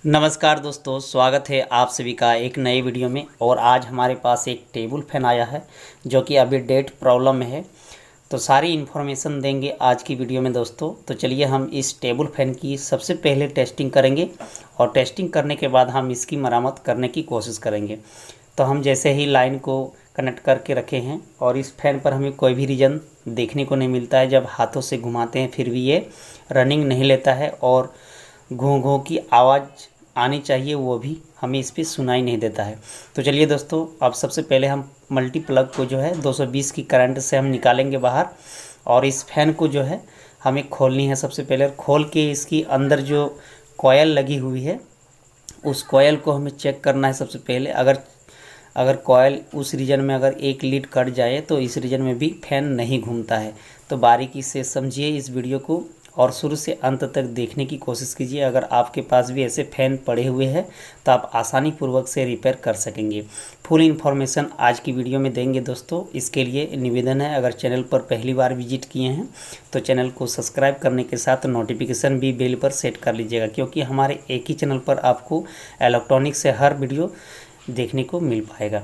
नमस्कार दोस्तों, स्वागत है आप सभी का एक नए वीडियो में। और आज हमारे पास एक टेबल फैन आया है जो कि अभी डेट प्रॉब्लम में है। तो सारी इन्फॉर्मेशन देंगे आज की वीडियो में दोस्तों। तो चलिए हम इस टेबल फैन की सबसे पहले टेस्टिंग करेंगे और टेस्टिंग करने के बाद हम इसकी मरम्मत करने की कोशिश करेंगे। तो हम जैसे ही लाइन को कनेक्ट करके रखे हैं और इस फैन पर हमें कोई भी रीजन देखने को नहीं मिलता है। जब हाथों से घुमाते हैं फिर भी ये रनिंग नहीं लेता है और घों घों की आवाज़ आनी चाहिए वो भी हमें इस पर सुनाई नहीं देता है। तो चलिए दोस्तों, अब सबसे पहले हम मल्टी प्लग को जो है 220 की करंट से हम निकालेंगे बाहर। और इस फैन को जो है हमें खोलनी है। सबसे पहले खोल के इसकी अंदर जो कॉयल लगी हुई है उस कॉयल को हमें चेक करना है। सबसे पहले अगर अगर कॉयल उस रीजन में अगर एक लीड कट जाए तो इस रीजन में भी फैन नहीं घूमता है। तो बारीकी से समझिए इस वीडियो को और शुरू से अंत तक देखने की कोशिश कीजिए। अगर आपके पास भी ऐसे फ़ैन पड़े हुए हैं तो आप आसानी पूर्वक से रिपेयर कर सकेंगे। फुल इन्फॉर्मेशन आज की वीडियो में देंगे दोस्तों। इसके लिए निवेदन है, अगर चैनल पर पहली बार विजिट किए हैं तो चैनल को सब्सक्राइब करने के साथ नोटिफिकेशन भी बेल पर सेट कर लीजिएगा, क्योंकि हमारे एक ही चैनल पर आपको इलेक्ट्रॉनिक से हर वीडियो देखने को मिल पाएगा।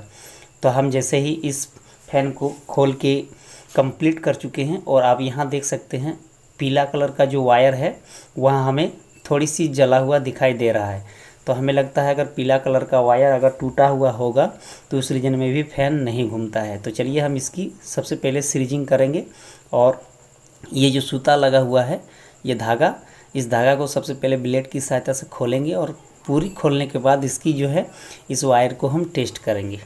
तो हम जैसे ही इस फैन को खोल के कंप्लीट कर चुके हैं और आप यहाँ देख सकते हैं पीला कलर का जो वायर है वह हमें थोड़ी सी जला हुआ दिखाई दे रहा है। तो हमें लगता है अगर पीला कलर का वायर अगर टूटा हुआ होगा तो उस रीजन में भी फैन नहीं घूमता है। तो चलिए हम इसकी सबसे पहले सीरीजिंग करेंगे। और ये जो सूता लगा हुआ है ये धागा, इस धागा को सबसे पहले ब्लेड की सहायता से खोलेंगे और पूरी खोलने के बाद इसकी जो है इस वायर को हम टेस्ट करेंगे।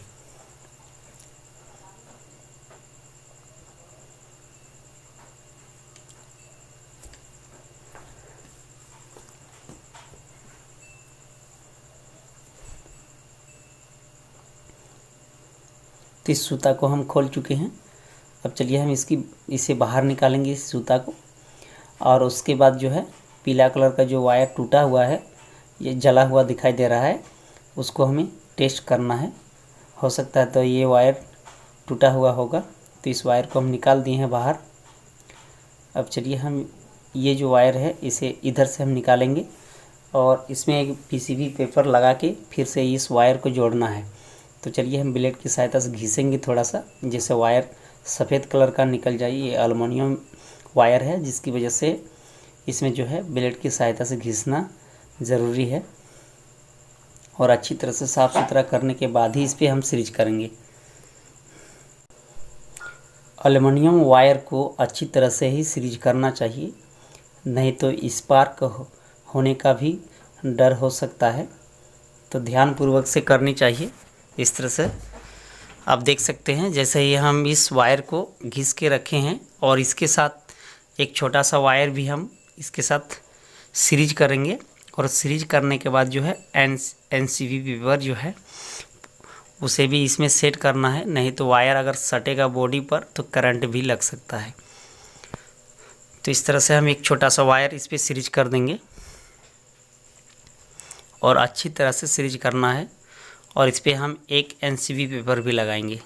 तो इस सूता को हम खोल चुके हैं। अब चलिए हम इसे बाहर निकालेंगे इस सूता को। और उसके बाद जो है पीला कलर का जो वायर टूटा हुआ है, ये जला हुआ दिखाई दे रहा है, उसको हमें टेस्ट करना है। हो सकता है तो ये वायर टूटा हुआ होगा। तो इस वायर को हम निकाल दिए हैं बाहर। अब चलिए हम ये जो वायर है इसे इधर से हम निकालेंगे और इसमें एक पीसीबी पेपर लगा के फिर से इस वायर को जोड़ना है। तो चलिए हम ब्लेड की सहायता से घिसेंगे थोड़ा सा, जिससे वायर सफ़ेद कलर का निकल जाए। ये एल्युमिनियम वायर है जिसकी वजह से इसमें जो है ब्लेड की सहायता से घिसना ज़रूरी है। और अच्छी तरह से साफ़ सुथरा करने के बाद ही इस पर हम सीरीज करेंगे। एल्युमिनियम वायर को अच्छी तरह से ही सीरीज करना चाहिए, नहीं तो स्पार्क होने का भी डर हो सकता है। तो ध्यानपूर्वक से करनी चाहिए इस तरह से। आप देख सकते हैं जैसे ही हम इस वायर को घिस के रखे हैं और इसके साथ एक छोटा सा वायर भी हम इसके साथ सीरीज करेंगे। और सीरीज करने के बाद जो है एनसीवी पेपर जो है उसे भी इसमें सेट करना है, नहीं तो वायर अगर सटेगा बॉडी पर तो करंट भी लग सकता है। तो इस तरह से हम एक छोटा सा वायर इस पर सीरीज कर देंगे और अच्छी तरह से सीरीज करना है। और इस पर हम एक एनसीवी पेपर भी लगाएंगे।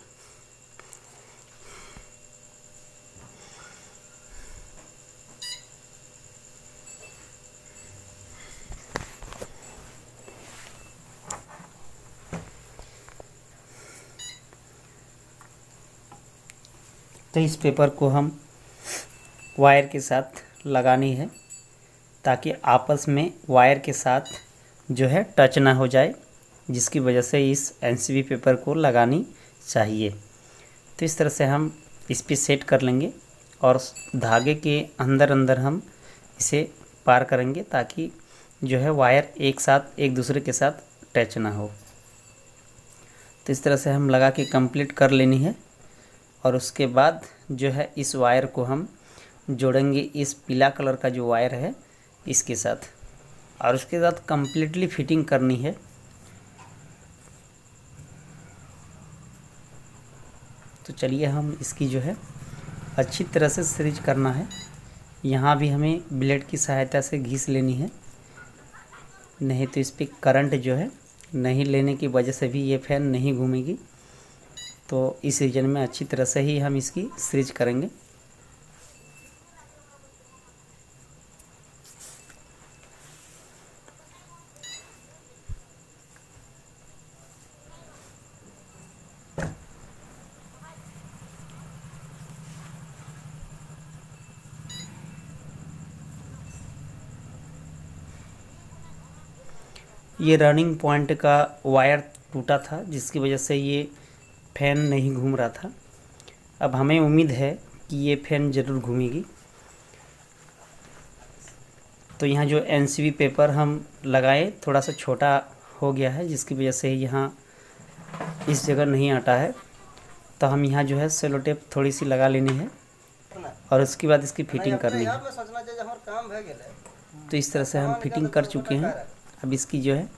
तो इस पेपर को हम वायर के साथ लगानी है ताकि आपस में वायर के साथ जो है टच ना हो जाए, जिसकी वजह से इस एनसीवी पेपर को लगानी चाहिए। तो इस तरह से हम इस पे सेट कर लेंगे और धागे के अंदर अंदर हम इसे पार करेंगे ताकि जो है वायर एक साथ एक दूसरे के साथ टच ना हो। तो इस तरह से हम लगा के कंप्लीट कर लेनी है। और उसके बाद जो है इस वायर को हम जोड़ेंगे इस पीला कलर का जो वायर है इसके साथ, और उसके साथ कंप्लीटली फिटिंग करनी है। तो चलिए हम इसकी जो है अच्छी तरह से सीरीज करना है। यहाँ भी हमें ब्लेड की सहायता से घिस लेनी है, नहीं तो इस पर करंट जो है नहीं लेने की वजह से भी ये फैन नहीं घूमेगी। तो इस रीजन में अच्छी तरह से ही हम इसकी सीरीज करेंगे। ये रनिंग पॉइंट का वायर टूटा था, जिसकी वजह से ये फ़ैन नहीं घूम रहा था। अब हमें उम्मीद है कि ये फ़ैन ज़रूर घूमेगी। तो यहाँ जो एनसीवी पेपर हम लगाए थोड़ा सा छोटा हो गया है, जिसकी वजह से यहाँ इस जगह नहीं अटा है। तो हम यहाँ जो है सेलो टेप थोड़ी सी लगा लेनी है और उसके बाद इसकी फिटिंग करनी है। तो इस तरह से हम फिटिंग कर चुके हैं। अब इसकी जो है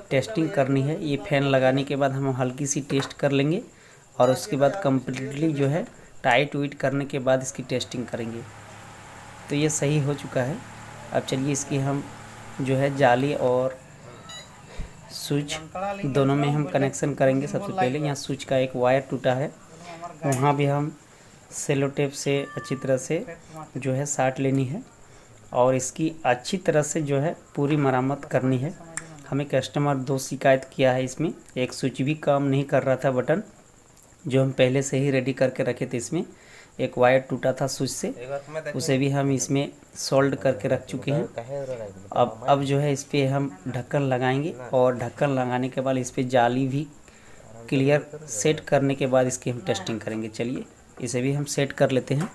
टेस्टिंग करनी है। ये फ़ैन लगाने के बाद हम हल्की सी टेस्ट कर लेंगे और उसके बाद कम्प्लीटली जो है टाइट वीट करने के बाद इसकी टेस्टिंग करेंगे। तो ये सही हो चुका है। अब चलिए इसकी हम जो है जाली और स्विच दोनों में हम कनेक्शन करेंगे। सबसे पहले यहाँ स्विच का एक वायर टूटा है, वहाँ भी हम सेलो टेप से अच्छी तरह से जो है साट लेनी है और इसकी अच्छी तरह से जो है पूरी मरम्मत करनी है। हमें कस्टमर 2 शिकायत किया है इसमें। एक स्विच भी काम नहीं कर रहा था, बटन जो हम पहले से ही रेडी करके रखे थे। इसमें एक वायर टूटा था स्विच से, उसे भी हम इसमें सोल्ड करके रख चुके हैं। अब जो है इस पर हम ढक्कन लगाएंगे और ढक्कन लगाने के बाद इस पर जाली भी क्लियर सेट करने के बाद इसकी हम टेस्टिंग करेंगे। चलिए इसे भी हम सेट कर लेते हैं।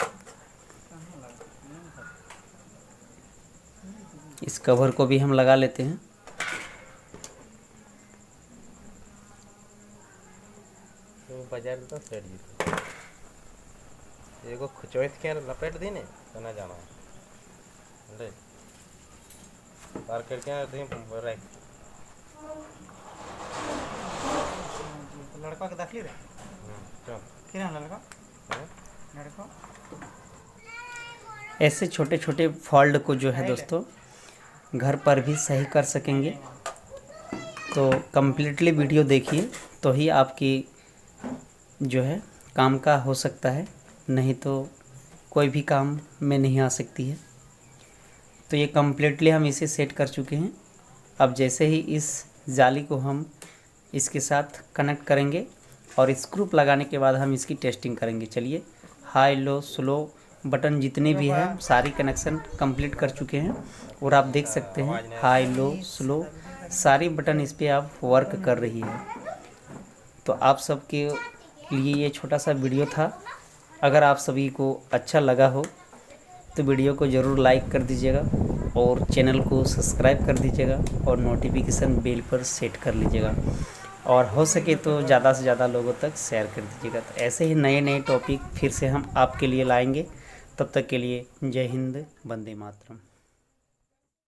इस कवर को भी हम लगा लेते हैं। बाजार तो सेट जीतो एगो खुचोइत के लपेट दी ने तो ना जाना ले पार करके दी राइट लड़का के दाखिल रे चल किना लड़का ऐसे छोटे छोटे फॉल्ट को जो है दोस्तों घर पर भी सही कर सकेंगे। तो कम्प्लीटली वीडियो देखिए तो ही आपकी जो है काम का हो सकता है, नहीं तो कोई भी काम में नहीं आ सकती है। तो ये कम्प्लीटली हम इसे सेट कर चुके हैं। अब जैसे ही इस जाली को हम इसके साथ कनेक्ट करेंगे और स्क्रू लगाने के बाद हम इसकी टेस्टिंग करेंगे। चलिए हाई लो स्लो बटन जितने भी हैं सारी कनेक्शन कंप्लीट कर चुके हैं और आप देख सकते हैं हाई लो स्लो सारी बटन इस पर आप वर्क कर रही है। तो आप सबके लिए ये छोटा सा वीडियो था। अगर आप सभी को अच्छा लगा हो तो वीडियो को ज़रूर लाइक कर दीजिएगा और चैनल को सब्सक्राइब कर दीजिएगा और नोटिफिकेशन बेल पर सेट कर लीजिएगा और हो सके तो ज़्यादा से ज़्यादा लोगों तक शेयर कर दीजिएगा। तो ऐसे ही नए नए टॉपिक फिर से हम आपके लिए लाएंगे। तब तक के लिए जय हिंद, वंदे मातरम।